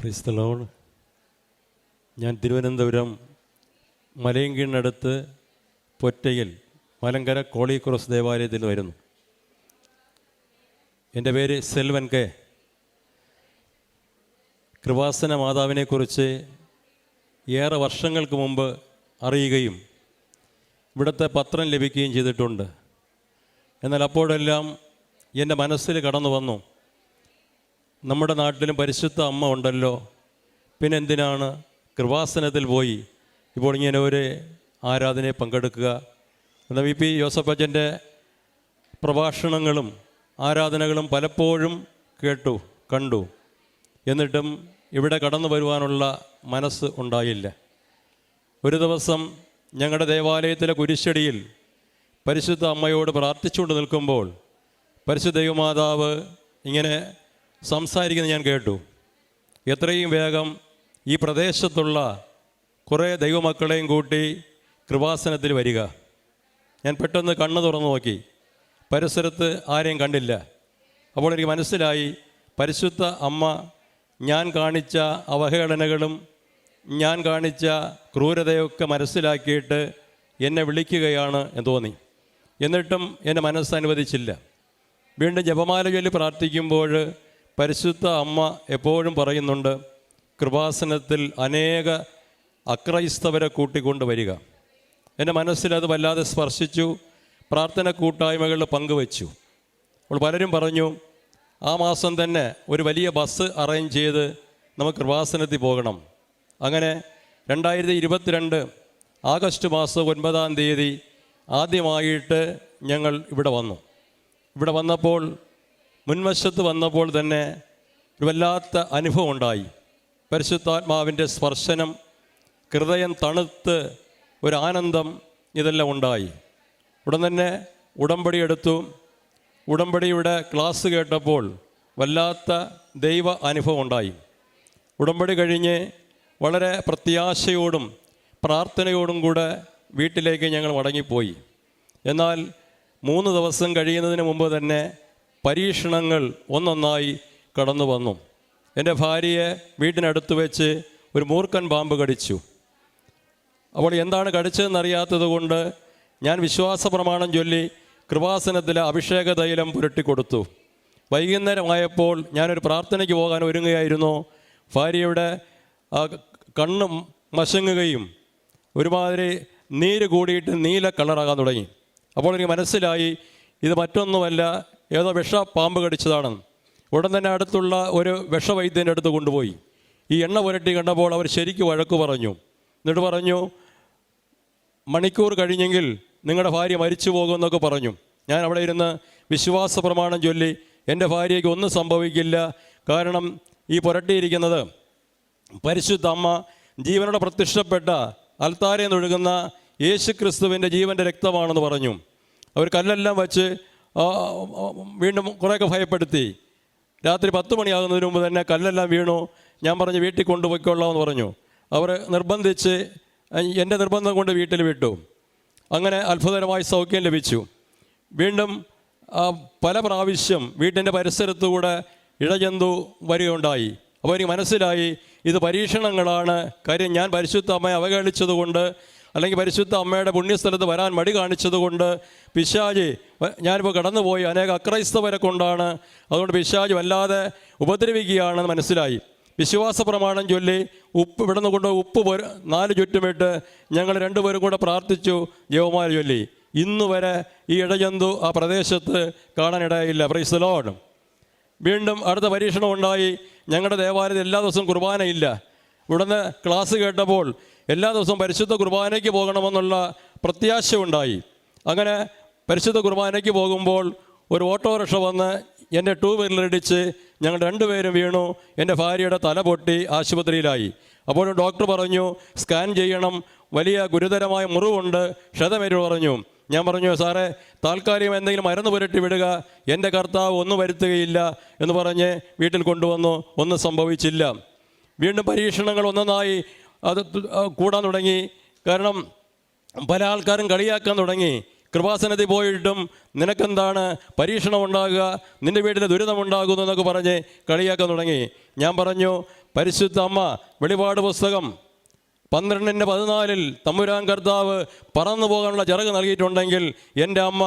Praise the Lord. ഞാൻ തിരുവനന്തപുരം മലയങ്കീഴിനടുത്ത് പൊറ്റയിൽ മലങ്കര കോളി cross ദേവാലയത്തിൽ വരുന്നു. എൻ്റെ പേര് സെൽവൻ കെ. കൃപാസന മാതാവിനെക്കുറിച്ച് ഏറെ വർഷങ്ങൾക്ക് മുമ്പ് അറിയുകയും ഇവിടുത്തെ പത്രം ലഭിക്കുകയും ചെയ്തിട്ടുണ്ട്. എന്നാൽ അപ്പോഴെല്ലാം എൻ്റെ മനസ്സിൽ കടന്നു വന്നു, നമ്മുടെ നാട്ടിലും പരിശുദ്ധ അമ്മ ഉണ്ടല്ലോ, പിന്നെ എന്തിനാണ് കൃപാസനത്തിൽ പോയി ഇപ്പോൾ ഇങ്ങനെ ഒരു ആരാധനയെ പങ്കെടുക്കുക. എന്നാൽ വി പി ജോസഫ് അച്ഛൻ്റെ പ്രഭാഷണങ്ങളും ആരാധനകളും പലപ്പോഴും കണ്ടു. എന്നിട്ടും ഇവിടെ കടന്നു വരുവാനുള്ള മനസ്സ് ഉണ്ടായില്ല. ഒരു ദിവസം ഞങ്ങളുടെ ദേവാലയത്തിലെ കുരിശടിയിൽ പരിശുദ്ധ അമ്മയോട് പ്രാർത്ഥിച്ചുകൊണ്ട് നിൽക്കുമ്പോൾ പരിശുദ്ധ ദൈവമാതാവ് ഇങ്ങനെ സംസാരിക്കുന്നത് ഞാൻ കേട്ടു. എത്രയും വേഗം ഈ പ്രദേശത്തുള്ള കുറേ ദൈവമക്കളെയും കൂട്ടി കൃപാസനത്തിൽ വരിക. ഞാൻ പെട്ടെന്ന് കണ്ണ് തുറന്നു നോക്കി, പരിസരത്ത് ആരെയും കണ്ടില്ല. അപ്പോൾ എനിക്ക് മനസ്സിലായി, പരിശുദ്ധ അമ്മ ഞാൻ കാണിച്ച അവഹേളനകളും ഞാൻ കാണിച്ച ക്രൂരതയൊക്കെ മനസ്സിലാക്കിയിട്ട് എന്നെ വിളിക്കുകയാണ് എന്ന് തോന്നി. എന്നിട്ടും എൻ്റെ മനസ്സ് അനുവദിച്ചില്ല. വീണ്ടും ജപമാല ചൊല്ലി പ്രാർത്ഥിക്കുമ്പോൾ പരിശുദ്ധ അമ്മ എപ്പോഴും പറയുന്നുണ്ട്, കൃപാസനത്തിൽ അനേക അക്രൈസ്തവരെ കൂട്ടിക്കൊണ്ട് വരിക. എൻ്റെ മനസ്സിലത് വല്ലാതെ സ്പർശിച്ചു. പ്രാർത്ഥന കൂട്ടായ്മകളിൽ പങ്കുവച്ചു. അപ്പോൾ പലരും പറഞ്ഞു, ആ മാസം തന്നെ ഒരു വലിയ ബസ് അറേഞ്ച് ചെയ്ത് നമുക്ക് കൃപാസനത്തിൽ പോകണം. അങ്ങനെ 2022 ആഗസ്റ്റ് മാസം 9-ാം തീയതി ആദ്യമായിട്ട് ഞങ്ങൾ ഇവിടെ വന്നു. ഇവിടെ വന്നപ്പോൾ മുൻവശത്ത് വന്നപ്പോൾ തന്നെ ഒരു വല്ലാത്ത അനുഭവം ഉണ്ടായി. പരിശുദ്ധാത്മാവിൻ്റെ സ്പർശനം, ഹൃദയം തണുത്ത് ഒരാനന്ദം ഇതെല്ലാം ഉണ്ടായി. ഉടൻ തന്നെ ഉടമ്പടി എടുത്തു. ഉടമ്പടിയുടെ ക്ലാസ് കേട്ടപ്പോൾ വല്ലാത്ത ദൈവ അനുഭവം ഉണ്ടായി. ഉടമ്പടി കഴിഞ്ഞ് വളരെ പ്രത്യാശയോടും പ്രാർത്ഥനയോടും കൂടെ വീട്ടിലേക്ക് ഞങ്ങൾ മടങ്ങിപ്പോയി. എന്നാൽ 3 ദിവസം കഴിയുന്നതിന് മുമ്പ് തന്നെ പരീക്ഷണങ്ങൾ ഒന്നൊന്നായി കടന്നു വന്നു. എൻ്റെ ഭാര്യയെ വീട്ടിനടുത്ത് വെച്ച് ഒരു മൂർഖൻ പാമ്പ് കടിച്ചു. അപ്പോൾ എന്താണ് കടിച്ചതെന്നറിയാത്തത് കൊണ്ട് ഞാൻ വിശ്വാസ പ്രമാണം ചൊല്ലി കൃപാസനത്തിലെ അഭിഷേക തൈലം പുരട്ടിക്കൊടുത്തു. വൈകുന്നേരമായപ്പോൾ ഞാനൊരു പ്രാർത്ഥനയ്ക്ക് പോകാൻ ഒരുങ്ങുകയായിരുന്നു. ഭാര്യയുടെ കണ്ണും മശങ്ങുകയും ഒരുമാതിരി നീര് കൂടിയിട്ട് നീല കളറാകാൻ തുടങ്ങി. അപ്പോൾ എനിക്ക് മനസ്സിലായി, ഇത് മറ്റൊന്നുമല്ല, ഏതോ പാമ്പ് കടിച്ചതാണെന്ന്. ഉടൻ തന്നെ അടുത്തുള്ള ഒരു വിഷവൈദ്യൻ്റെ അടുത്ത് കൊണ്ടുപോയി. ഈ എണ്ണ പുരട്ടി കണ്ടപ്പോൾ അവർ ശരിക്കും വഴക്ക് പറഞ്ഞു. എന്നിട്ട് പറഞ്ഞു, മണിക്കൂർ കഴിഞ്ഞെങ്കിൽ നിങ്ങളുടെ ഭാര്യ മരിച്ചു പോകുമെന്നൊക്കെ പറഞ്ഞു. ഞാൻ അവിടെ ഇരുന്ന് വിശ്വാസ പ്രമാണം ചൊല്ലി, എൻ്റെ ഭാര്യയ്ക്ക് ഒന്നും സംഭവിക്കില്ല, കാരണം ഈ പുരട്ടിയിരിക്കുന്നത് പരിശുദ്ധ അമ്മ ജീവനോടെ പ്രത്യക്ഷപ്പെട്ട അൽത്താരയിൽ നിന്നൊഴുകുന്ന യേശു ക്രിസ്തുവിൻ്റെ ജീവൻ്റെ രക്തമാണെന്ന് പറഞ്ഞു. അവർ കല്ലെല്ലാം വച്ച് വീണ്ടും കുറേയൊക്കെ ഭയപ്പെടുത്തി. രാത്രി 10 മണിയാകുന്നതിന് മുമ്പ് തന്നെ കല്ലെല്ലാം വീണു. ഞാൻ പറഞ്ഞു, വീട്ടിൽ കൊണ്ടുപോയിക്കൊള്ളാമെന്ന് പറഞ്ഞു. അവർ നിർബന്ധിച്ച് എൻ്റെ നിർബന്ധം കൊണ്ട് വീട്ടിൽ വിട്ടു. അങ്ങനെ അത്ഭുതകരമായ സൗഖ്യം ലഭിച്ചു. വീണ്ടും പല പ്രാവശ്യം വീട്ടിൻ്റെ പരിസരത്തുകൂടെ ഇഴജന്തു വരികയുണ്ടായി. അപ്പോൾ എനിക്ക് മനസ്സിലായി, ഇത് പരീക്ഷണങ്ങളാണ്. കാര്യം ഞാൻ പരിശുദ്ധ അമ്മയെ അവഹേളിച്ചതുകൊണ്ട്, അല്ലെങ്കിൽ പരിശുദ്ധ അമ്മയുടെ പുണ്യസ്ഥലത്ത് വരാൻ മടി കാണിച്ചതുകൊണ്ട് പിശാച്, ഞാനിപ്പോൾ കടന്നുപോയി അനേക അക്രൈസ്തവരെ കൊണ്ടാണ്, അതുകൊണ്ട് പിശാച് വല്ലാതെ ഉപദ്രവിക്കുകയാണെന്ന് മനസ്സിലായി. വിശ്വാസ പ്രമാണം ചൊല്ലി ഇവിടെ നിന്ന് കൊണ്ട് ഉപ്പ് 4 ചുറ്റുമിട്ട് ഞങ്ങൾ 2 പേരും കൂടെ പ്രാർത്ഥിച്ചു, ജപമാല ചൊല്ലി. ഇന്നുവരെ ഈ ഇടജന്തു ആ പ്രദേശത്ത് കാണാനിടയില്ല. Praise the Lord. വീണ്ടും അടുത്ത പരീക്ഷണം ഉണ്ടായി. ഞങ്ങളുടെ ദേവാലയത്തിൽ എല്ലാ ദിവസവും കുർബാനയില്ല. ഇവിടുന്ന് ക്ലാസ് കേട്ടപ്പോൾ എല്ലാ ദിവസവും പരിശുദ്ധ കുർബാനയ്ക്ക് പോകണമെന്നുള്ള പ്രത്യാശ ഉണ്ടായി. അങ്ങനെ പരിശുദ്ധ കുർബാനയ്ക്ക് പോകുമ്പോൾ ഒരു ഓട്ടോറിക്ഷ വന്ന് എൻ്റെ 2 വീലറിടിച്ച് ഞങ്ങൾ 2 പേരും വീണു. എൻ്റെ ഭാര്യയുടെ തല പൊട്ടി ആശുപത്രിയിലായി. അപ്പോൾ ഡോക്ടർ പറഞ്ഞു, സ്കാൻ ചെയ്യണം, വലിയ ഗുരുതരമായ മുറിവുണ്ട്, ക്ഷതമേറ്റു പറഞ്ഞു. ഞാൻ പറഞ്ഞു, സാറേ താൽക്കാലികം എന്തെങ്കിലും മരുന്ന് പുരട്ടി വിടുക, എൻ്റെ കർത്താവ് ഒന്നും വരുത്തുകയില്ല എന്ന് പറഞ്ഞ് വീട്ടിൽ കൊണ്ടുവന്നു. ഒന്നും സംഭവിച്ചില്ല. വീണ്ടും പരീക്ഷണങ്ങൾ ഒന്നൊന്നായി അത് കൂടാൻ തുടങ്ങി. കാരണം പല ആൾക്കാരും കളിയാക്കാൻ തുടങ്ങി. കൃപാസനത്തിൽ പോയിട്ടും നിനക്കെന്താണ് പരീക്ഷണം ഉണ്ടാകുക, നിൻ്റെ വീട്ടിൽ ദുരിതമുണ്ടാകുന്നു എന്നൊക്കെ പറഞ്ഞ് കളിയാക്കാൻ തുടങ്ങി. ഞാൻ പറഞ്ഞു, പരിശുദ്ധ അമ്മ വെളിപാട് പുസ്തകം 12:14 തമ്പുരാൻ കർത്താവ് പറന്നു പോകാനുള്ള ചിറക് നൽകിയിട്ടുണ്ടെങ്കിൽ എൻ്റെ അമ്മ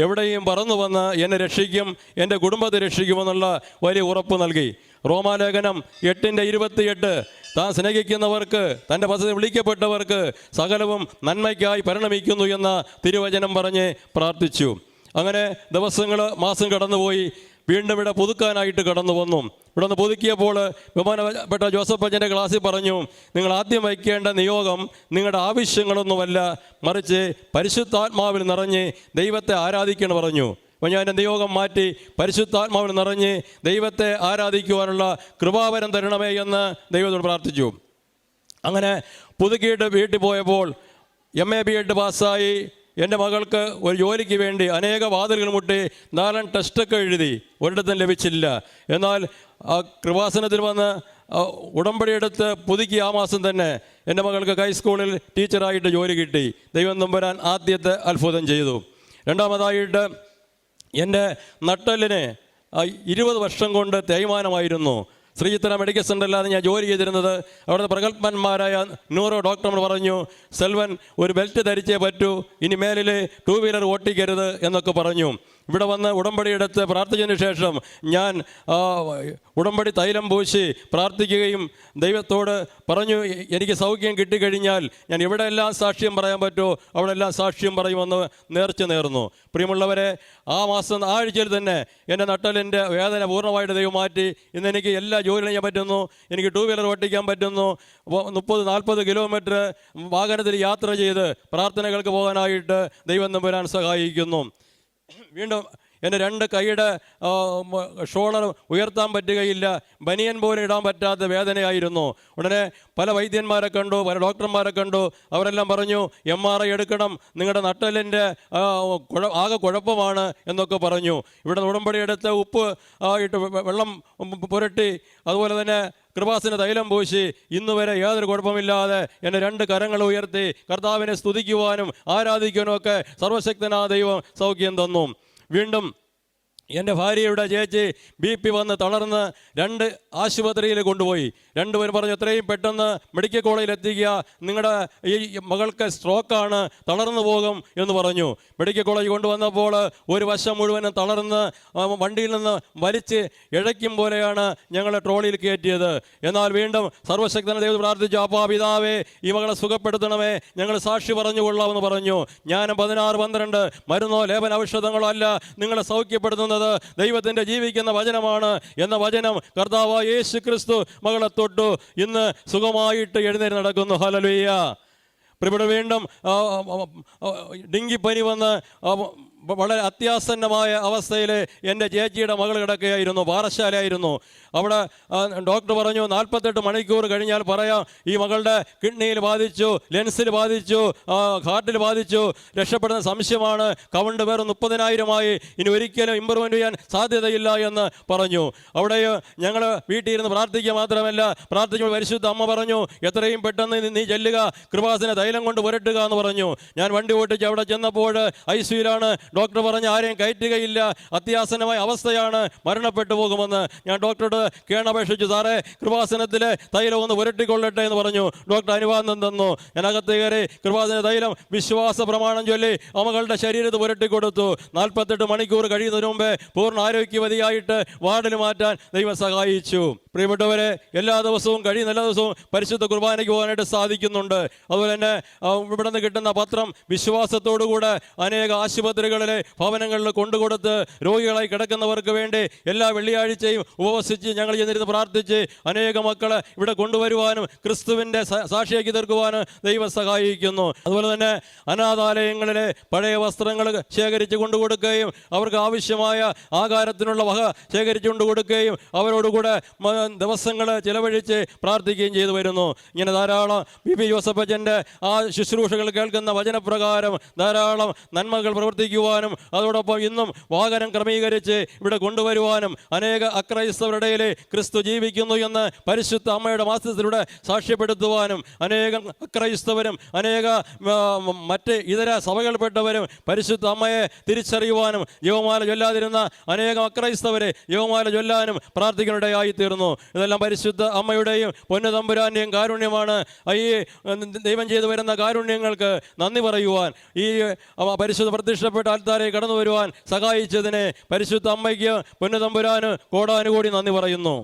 എവിടെയും പറന്നു വന്ന് എന്നെ രക്ഷിക്കും, എൻ്റെ കുടുംബത്തെ രക്ഷിക്കുമെന്നുള്ള വലിയ ഉറപ്പ് നൽകി. റോമാലേഖനം 8:28 താൻ സ്നേഹിക്കുന്നവർക്ക്, തൻ്റെ പദ്ധതി വിളിക്കപ്പെട്ടവർക്ക് സകലവും നന്മയ്ക്കായി പരിണമിക്കുന്നു എന്ന തിരുവചനം പറഞ്ഞ് പ്രാർത്ഥിച്ചു. അങ്ങനെ ദിവസങ്ങൾ, മാസം കടന്നുപോയി. വീണ്ടും ഇവിടെ പുതുക്കാനായിട്ട് കടന്നു വന്നു. ഇവിടെ നിന്ന് പുതുക്കിയപ്പോൾ ബഹുമാനപ്പെട്ട ജോസഫ് അച്ഛൻ്റെ ക്ലാസ്സിൽ പറഞ്ഞു, നിങ്ങൾ ആദ്യം വയ്ക്കേണ്ട നിയോഗം നിങ്ങളുടെ ആവശ്യങ്ങളൊന്നുമല്ല, മറിച്ച് പരിശുദ്ധാത്മാവിൽ നിറഞ്ഞ് ദൈവത്തെ ആരാധിക്കണം പറഞ്ഞു. അപ്പോൾ ഞാൻ എൻ്റെ നിയോഗം മാറ്റി പരിശുദ്ധാത്മാവിൽ നിറഞ്ഞ് ദൈവത്തെ ആരാധിക്കുവാനുള്ള കൃപാവരം തരണമേ എന്ന് ദൈവത്തോട് പ്രാർത്ഥിച്ചു. അങ്ങനെ പുതുക്കിയിട്ട് വീട്ടിൽ പോയപ്പോൾ MA BEd പാസ്സായി. എൻ്റെ മകൾക്ക് ഒരു ജോലിക്ക് വേണ്ടി അനേക വാതിലുകൾ മുട്ടി 4 ടെസ്റ്റൊക്കെ എഴുതി, ഒരിടത്തും ലഭിച്ചില്ല. എന്നാൽ കൃപാസനത്തിൽ വന്ന് ഉടമ്പടി എടുത്ത് പുതുക്കി ആ മാസം തന്നെ എൻ്റെ മകൾക്ക് ഹൈസ്കൂളിൽ ടീച്ചറായിട്ട് ജോലി കിട്ടി. ദൈവം തമ്പുരാൻ ആദ്യത്തെ അത്ഭുതം ചെയ്തു. രണ്ടാമതായിട്ട് എൻ്റെ നട്ടെല്ലിന് 20 വർഷം കൊണ്ട് തേയ്മാനമായിരുന്നു. ശ്രീചിത്ര മെഡിക്കൽ സെൻ്ററിലാണ് ഞാൻ ജോലി ചെയ്തിരുന്നത്. അവിടുത്തെ പ്രഗത്ഭന്മാരായ ന്യൂറോ ഡോക്ടർമാർ പറഞ്ഞു, സെൽവൻ ഒരു ബെൽറ്റ് ധരിച്ചേ പറ്റൂ, ഇനി മേലിൽ 2 വീലർ ഓട്ടിക്കരുത് എന്നൊക്കെ പറഞ്ഞു. ഇവിടെ വന്ന് ഉടമ്പടി എടുത്ത് പ്രാർത്ഥിച്ചതിന് ശേഷം ഞാൻ ഉടമ്പടി തൈലം പൂശി പ്രാർത്ഥിക്കുകയും ദൈവത്തോട് പറഞ്ഞു, എനിക്ക് സൗഖ്യം കിട്ടിക്കഴിഞ്ഞാൽ ഞാൻ എവിടെയെല്ലാം സാക്ഷ്യം പറയാൻ പറ്റുമോ അവിടെ എല്ലാം സാക്ഷ്യം പറയുമെന്ന് നേർച്ച നേർന്നു. പ്രിയമുള്ളവരെ, ആ മാസം ആഴ്ചയിൽ തന്നെ എൻ്റെ നട്ടലിൻ്റെ വേദന പൂർണ്ണമായിട്ട് ദൈവം മാറ്റി. ഇന്ന് എനിക്ക് എല്ലാ ജോലിയും ചെയ്യാൻ പറ്റുന്നു, എനിക്ക് 2 വീലർ ഓട്ടിക്കാൻ പറ്റുന്നു, 30-40 കിലോമീറ്റർ വാഹനത്തിൽ യാത്ര ചെയ്ത് പ്രാർത്ഥനകൾക്ക് പോകാനായിട്ട് ദൈവം തമ്പുരാൻ സഹായിക്കുന്നു. വീണ്ടും എൻ്റെ 2 കൈയുടെ ഷോളർ ഉയർത്താൻ പറ്റുകയില്ല, ബനിയൻ പോലും ഇടാൻ പറ്റാത്ത വേദനയായിരുന്നു. ഉടനെ പല വൈദ്യന്മാരെ കണ്ടു, പല ഡോക്ടർമാരെ കണ്ടു. അവരെല്ലാം പറഞ്ഞു, MRI എടുക്കണം, നിങ്ങളുടെ നട്ടലിൻ്റെ ആകെ കുഴപ്പമാണ് എന്നൊക്കെ പറഞ്ഞു. ഇവിടെ ഉടമ്പടി എടുത്ത് ഉപ്പ് ഇട്ട് വെള്ളം പുരട്ടി, അതുപോലെ തന്നെ കൃപാസന തൈലം പൂശി ഇന്ന് വരെ യാതൊരു കുഴപ്പമില്ലാതെ എൻ്റെ 2 കരങ്ങൾ ഉയർത്തി കർത്താവിനെ സ്തുതിക്കുവാനും ആരാധിക്കുവാനും ഒക്കെ സർവശക്തനായ ദൈവം സൗഖ്യം തന്നു. വീണ്ടും എൻ്റെ ഭാര്യയുടെ ചേച്ചി BP വന്ന് തളർന്ന് 2 ആശുപത്രിയിൽ കൊണ്ടുപോയി. 2 പേർ പറഞ്ഞു, എത്രയും പെട്ടെന്ന് മെഡിക്കൽ കോളേജിൽ എത്തിക്കുക, നിങ്ങളുടെ ഈ മകൾക്ക് സ്ട്രോക്കാണ്, തളർന്നു പോകും എന്ന് പറഞ്ഞു. മെഡിക്കൽ കോളേജ് കൊണ്ടുവന്നപ്പോൾ ഒരു വശം മുഴുവനും തളർന്ന് വണ്ടിയിൽ നിന്ന് വലിച്ച് ഇഴയ്ക്കും പോലെയാണ് ഞങ്ങളെ ട്രോളിയിൽ കയറ്റിയത്. എന്നാൽ വീണ്ടും സർവശക്തനെ ദൈവം പ്രാർത്ഥിച്ചു, അപ്പാ പിതാവേ, ഈ മകളെ സുഖപ്പെടുത്തണമേ, ഞങ്ങൾ സാക്ഷി പറഞ്ഞുകൊള്ളാമെന്ന് പറഞ്ഞു. ഞാൻ 16-12 മരുന്നോ ലേപന ഔഷധങ്ങളോ അല്ല നിങ്ങളെ സൗഖ്യപ്പെടുത്തുന്നത്, ദൈവത്തിൻ്റെ ജീവിക്കുന്ന വചനമാണ് എന്ന വചനം കർത്താവായ യേശു ക്രിസ്തു മകളെ തൊട്ടു. ഇന്ന് സുഖമായിട്ട് എഴുന്നേറ്റ് നടക്കുന്നു. ഹല്ലേലൂയ. ഇവിടെ വീണ്ടും ഡെങ്കിപ്പനി വന്ന് വളരെ അത്യാസന്നമായ അവസ്ഥയിൽ എൻ്റെ ചേച്ചിയുടെ മകൾ കിടക്കുകയായിരുന്നു, പാറശാലയായിരുന്നു. അവിടെ ഡോക്ടർ പറഞ്ഞു, 48 മണിക്കൂർ കഴിഞ്ഞാൽ പറയാം ഈ മകളുടെ കിഡ്നിയിൽ ബാധിച്ചു, ലെൻസിൽ ബാധിച്ചു, ഹാർട്ടിൽ ബാധിച്ചു, രക്ഷപ്പെടുന്ന സംശയമാണ്, കൗണ്ട് വേറെ 30,000 ഇനി ഒരിക്കലും ഇമ്പ്രൂവ്മെൻറ്റ് ചെയ്യാൻ സാധ്യതയില്ല എന്ന് പറഞ്ഞു. അവിടെ ഞങ്ങൾ വീട്ടിൽ ഇരുന്ന് പ്രാർത്ഥിക്കുക മാത്രമല്ല, പ്രാർത്ഥിക്കുമ്പോൾ പരിശുദ്ധ അമ്മ പറഞ്ഞു, എത്രയും പെട്ടെന്ന് നീ ചെല്ലുക, കൃപാസന തൈലം കൊണ്ട് പുരട്ടുക എന്ന് പറഞ്ഞു. ഞാൻ വണ്ടി ഓട്ടിച്ച് അവിടെ ചെന്നപ്പോൾ ICUയിലാണ്. ഡോക്ടർ പറഞ്ഞ് ആരെയും കയറ്റുകയില്ല, അത്യാസന്നമായ അവസ്ഥയാണ്, മരണപ്പെട്ടു പോകുമെന്ന്. ഞാൻ ഡോക്ടറോട് കേണപേക്ഷിച്ചു, സാറേ കൃപാസനത്തിലെ തൈലം ഒന്ന് പുരട്ടിക്കൊള്ളട്ടെ എന്ന് പറഞ്ഞു. ഡോക്ടർ അനുവാദം തന്നു. ഞാൻ അകത്ത് കയറി കൃപാസന തൈലം വിശ്വാസ പ്രമാണം ചൊല്ലി മകളുടെ ശരീരത്ത് പുരട്ടിക്കൊടുത്തു. 48 മണിക്കൂർ കഴിയുന്നതിന് മുമ്പേ പൂർണ്ണ ആരോഗ്യവതിയായിട്ട് വാർഡിൽ മാറ്റാൻ ദൈവം സഹായിച്ചു. പ്രിയപ്പെട്ടവരെ, എല്ലാ ദിവസവും കഴിയുന്ന എല്ലാ ദിവസവും പരിശുദ്ധ കുർബാനയ്ക്ക് പോകാനായിട്ട് സാധിക്കുന്നുണ്ട്. അതുപോലെ തന്നെ ഇവിടെ നിന്ന് കിട്ടുന്ന പത്രം വിശ്വാസത്തോടുകൂടെ അനേക ആശുപത്രികളിലെ ഭവനങ്ങളിൽ കൊണ്ടുകൊടുത്ത് രോഗികളായി കിടക്കുന്നവർക്ക് വേണ്ടി എല്ലാ വെള്ളിയാഴ്ചയും ഉപവസിച്ച് ഞങ്ങൾ ചെന്നിരുന്ന് പ്രാർത്ഥിച്ച് അനേക മക്കളെ ഇവിടെ കൊണ്ടുവരുവാനും ക്രിസ്തുവിൻ്റെ സാക്ഷിയാക്കി തീർക്കുവാനും ദൈവം സഹായിക്കുന്നു. അതുപോലെ തന്നെ അനാഥാലയങ്ങളിലെ പഴയ വസ്ത്രങ്ങൾ ശേഖരിച്ച് കൊണ്ടുകൊടുക്കുകയും അവർക്ക് ആവശ്യമായ ആഹാരത്തിനുള്ള വക ശേഖരിച്ചു കൊണ്ടുകൊടുക്കുകയും അവരോടുകൂടെ ദിവസങ്ങൾ ചിലവഴിച്ച് പ്രാർത്ഥിക്കുകയും ചെയ്തു വരുന്നു. ഇങ്ങനെ ധാരാളം BB ജോസഫ് അച്ഛൻ്റെ ആ ശുശ്രൂഷകൾ കേൾക്കുന്ന വചനപ്രകാരം ധാരാളം നന്മകൾ പ്രവർത്തിക്കുവാൻ ചെയ്യുവാനും അതോടൊപ്പം ഇന്നും വാഹനം ക്രമീകരിച്ച് ഇവിടെ കൊണ്ടുവരുവാനും അനേക അക്രൈസ്തവരുടെ ഇടയിലെ ക്രിസ്തു ജീവിക്കുന്നു എന്ന് പരിശുദ്ധ അമ്മയുടെ മാസത്തിലൂടെ സാക്ഷ്യപ്പെടുത്തുവാനും അനേകം അക്രൈസ്തവരും അനേക മറ്റ് ഇതര സഭകൾപ്പെട്ടവരും പരിശുദ്ധ അമ്മയെ തിരിച്ചറിയുവാനും ജപമാല ചൊല്ലാതിരുന്ന അനേകം അക്രൈസ്തവരെ ജപമാല ചൊല്ലാനും പ്രാർത്ഥിക്കാനിടയായി തീർന്നു. ഇതെല്ലാം പരിശുദ്ധ അമ്മയുടെയും പൊന്നുതമ്പുരാൻ്റെയും കാരുണ്യമാണ്. ഈ ദൈവം ചെയ്തു വരുന്ന കാരുണ്യങ്ങൾക്ക് നന്ദി പറയുവാൻ, ഈ പരിശുദ്ധ പ്രത്യക്ഷപ്പെട്ട ആൾക്കാരെ കടന്നു വരുവാൻ സഹായിച്ചതിനെ പരിശുദ്ധ അമ്മയ്ക്ക് പൊന്നുതമ്പുരാന് കോടാനുകൂടി നന്ദി പറയുന്നു.